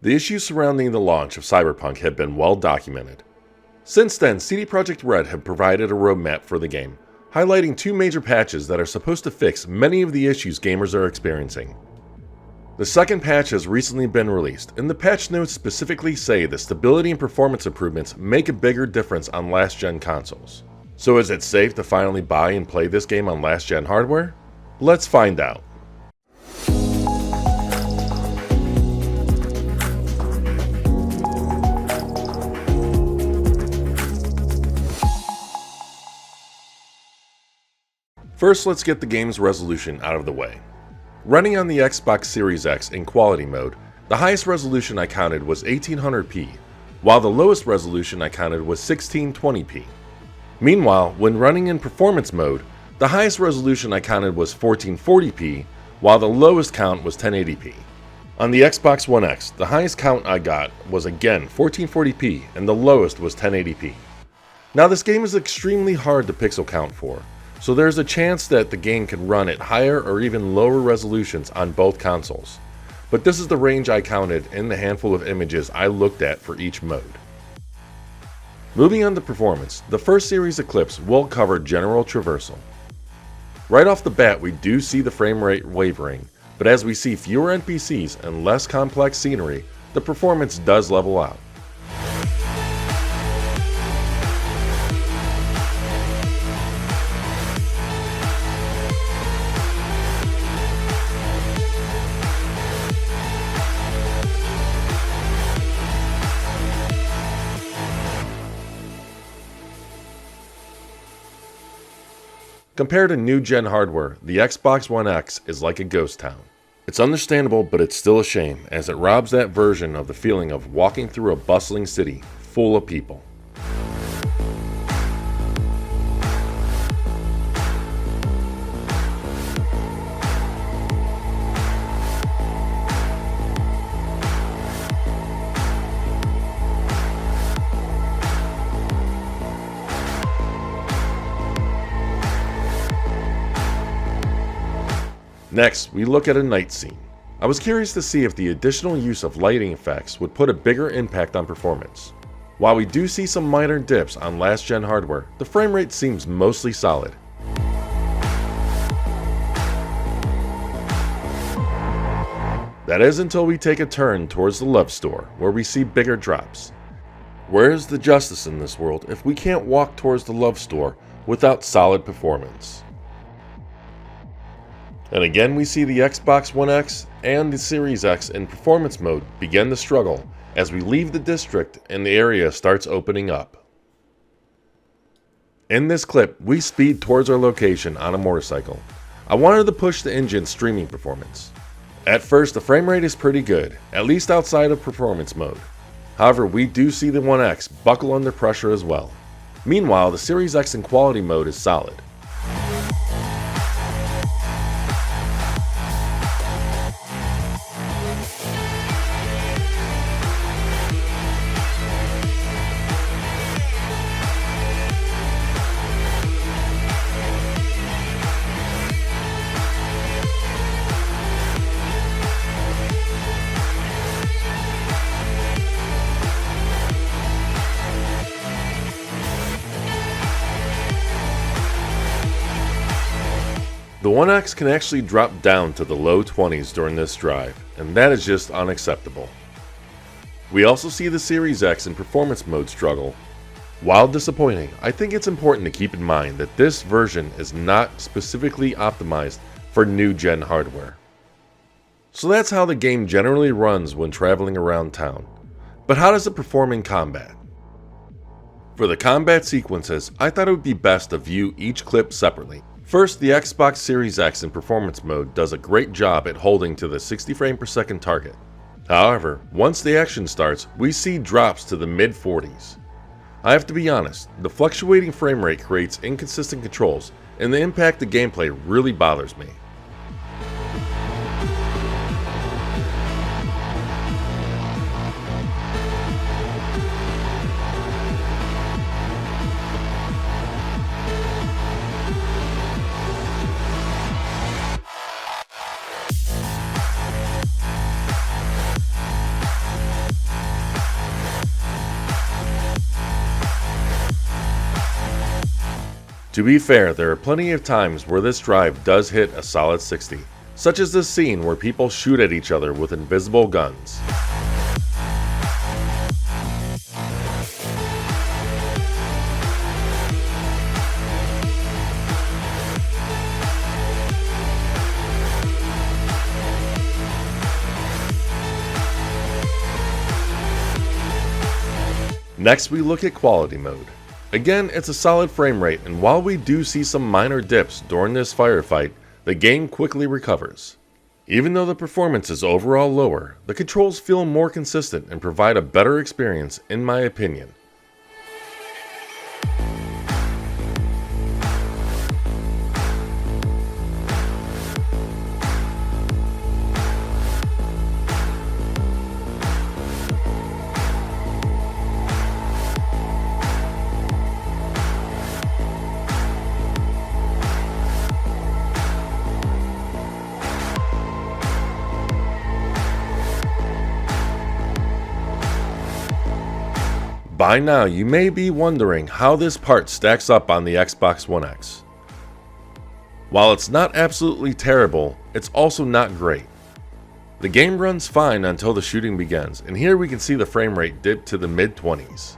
The issues surrounding the launch of Cyberpunk have been well documented. Since then, CD Projekt Red have provided a roadmap for the game, highlighting 2 major patches that are supposed to fix many of the issues gamers are experiencing. The second patch has recently been released, and the patch notes specifically say the stability and performance improvements make a bigger difference on last-gen consoles. So is it safe to finally buy and play this game on last-gen hardware? Let's find out. First, let's get the game's resolution out of the way. Running on the Xbox Series X in quality mode, the highest resolution I counted was 1800p, while the lowest resolution I counted was 1620p. Meanwhile, when running in performance mode, the highest resolution I counted was 1440p, while the lowest count was 1080p. On the Xbox One X, the highest count I got was again 1440p and the lowest was 1080p. Now this game is extremely hard to pixel count for, so there's a chance that the game can run at higher or even lower resolutions on both consoles. But this is the range I counted in the handful of images I looked at for each mode. Moving on to performance, the first series of clips will cover general traversal. Right off the bat, we do see the frame rate wavering, but as we see fewer NPCs and less complex scenery, the performance does level out. Compared to new-gen hardware, the Xbox One X is like a ghost town. It's understandable, but it's still a shame, as it robs that version of the feeling of walking through a bustling city full of people. Next, we look at a night scene. I was curious to see if the additional use of lighting effects would put a bigger impact on performance. While we do see some minor dips on last-gen hardware, the frame rate seems mostly solid. That is until we take a turn towards the love store, where we see bigger drops. Where is the justice in this world if we can't walk towards the love store without solid performance? And again, we see the Xbox One X and the Series X in performance mode begin to struggle as we leave the district and the area starts opening up. In this clip, we speed towards our location on a motorcycle. I wanted to push the engine's streaming performance. At first, the frame rate is pretty good, at least outside of performance mode. However, we do see the One X buckle under pressure as well. Meanwhile, the Series X in quality mode is solid. The One X can actually drop down to the low 20s during this drive, and that is just unacceptable. We also see the Series X in performance mode struggle. While disappointing, I think it's important to keep in mind that this version is not specifically optimized for new-gen hardware. So that's how the game generally runs when traveling around town. But how does it perform in combat? For the combat sequences, I thought it would be best to view each clip separately. First, the Xbox Series X in performance mode does a great job at holding to the 60 frames per second target. However, once the action starts, we see drops to the mid-40s. I have to be honest, the fluctuating frame rate creates inconsistent controls, and the impact of gameplay really bothers me. To be fair, there are plenty of times where this drive does hit a solid 60, such as this scene where people shoot at each other with invisible guns. Next, we look at quality mode. Again, it's a solid frame rate, and while we do see some minor dips during this firefight, the game quickly recovers. Even though the performance is overall lower, the controls feel more consistent and provide a better experience in my opinion. By now, you may be wondering how this part stacks up on the Xbox One X. While it's not absolutely terrible, it's also not great. The game runs fine until the shooting begins, and here we can see the frame rate dip to the mid-20s.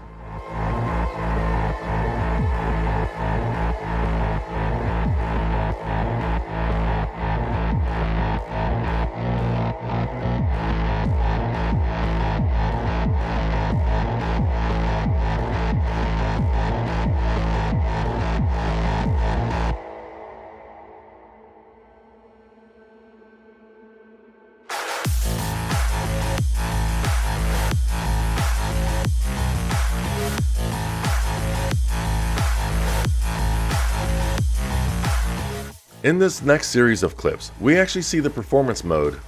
In this next series of clips, we actually see the performance mode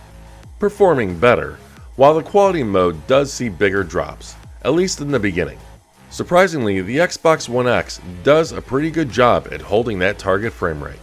performing better, while the quality mode does see bigger drops, at least in the beginning. Surprisingly, the Xbox One X does a pretty good job at holding that target frame rate.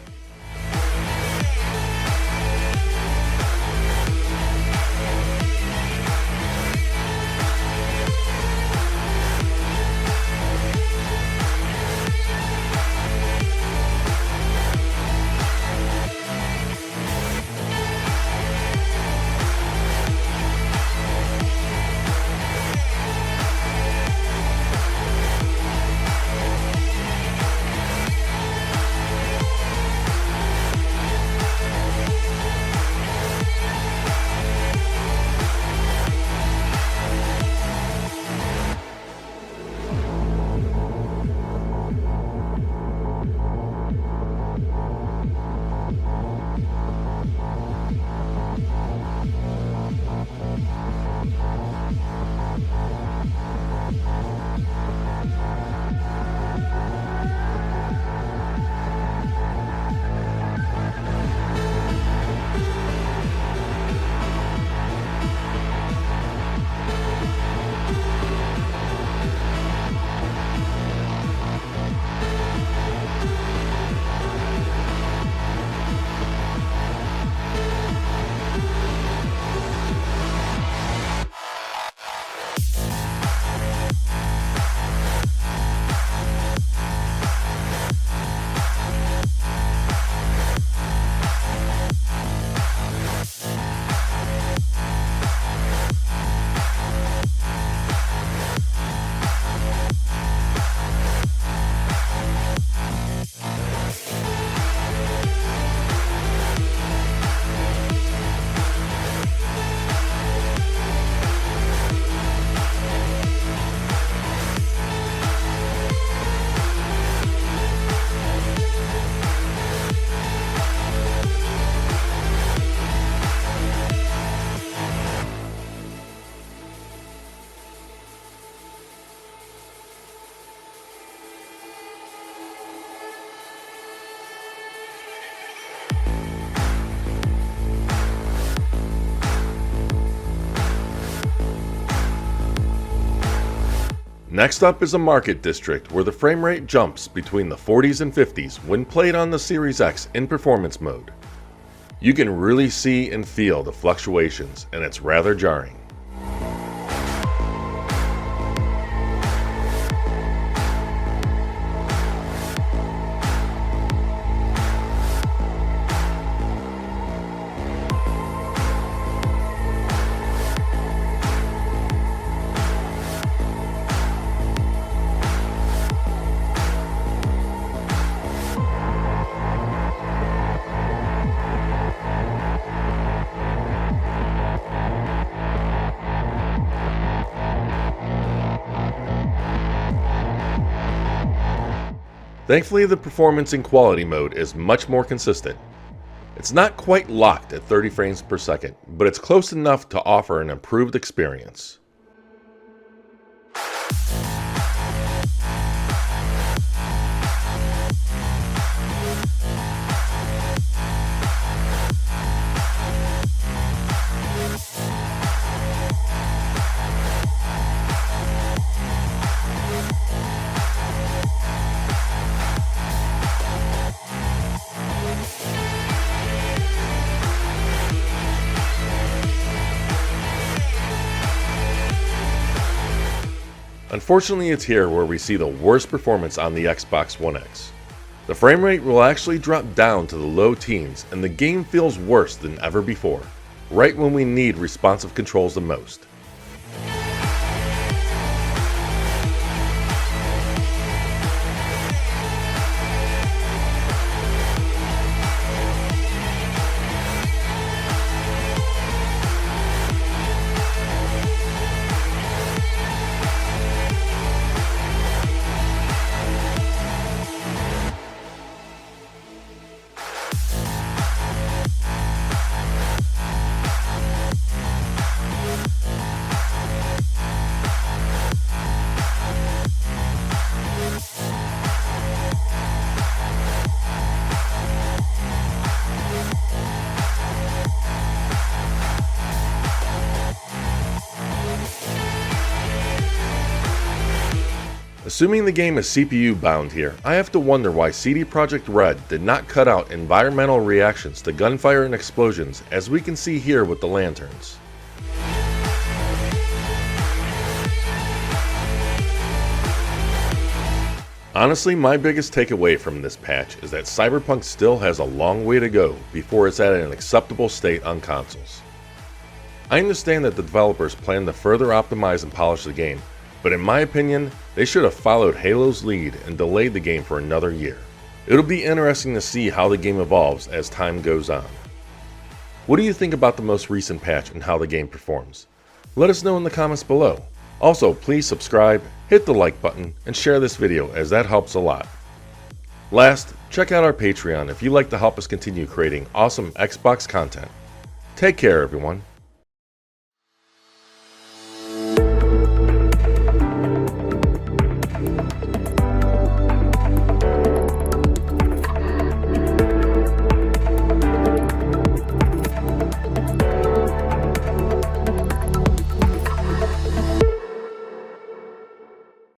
Next up is a market district where the frame rate jumps between the 40s and 50s when played on the Series X in performance mode. You can really see and feel the fluctuations, and it's rather jarring. Thankfully, the performance in quality mode is much more consistent. It's not quite locked at 30 frames per second, but it's close enough to offer an improved experience. Unfortunately, it's here where we see the worst performance on the Xbox One X. The frame rate will actually drop down to the low teens, and the game feels worse than ever before, right when we need responsive controls the most. Assuming the game is CPU bound here, I have to wonder why CD Projekt Red did not cut out environmental reactions to gunfire and explosions, as we can see here with the lanterns. Honestly, my biggest takeaway from this patch is that Cyberpunk still has a long way to go before it's at an acceptable state on consoles. I understand that the developers plan to further optimize and polish the game, but in my opinion, they should have followed Halo's lead and delayed the game for another year. It'll be interesting to see how the game evolves as time goes on. What do you think about the most recent patch and how the game performs? Let us know in the comments below. Also, please subscribe, hit the like button, and share this video as that helps a lot. Last, check out our Patreon if you'd like to help us continue creating awesome Xbox content. Take care, everyone.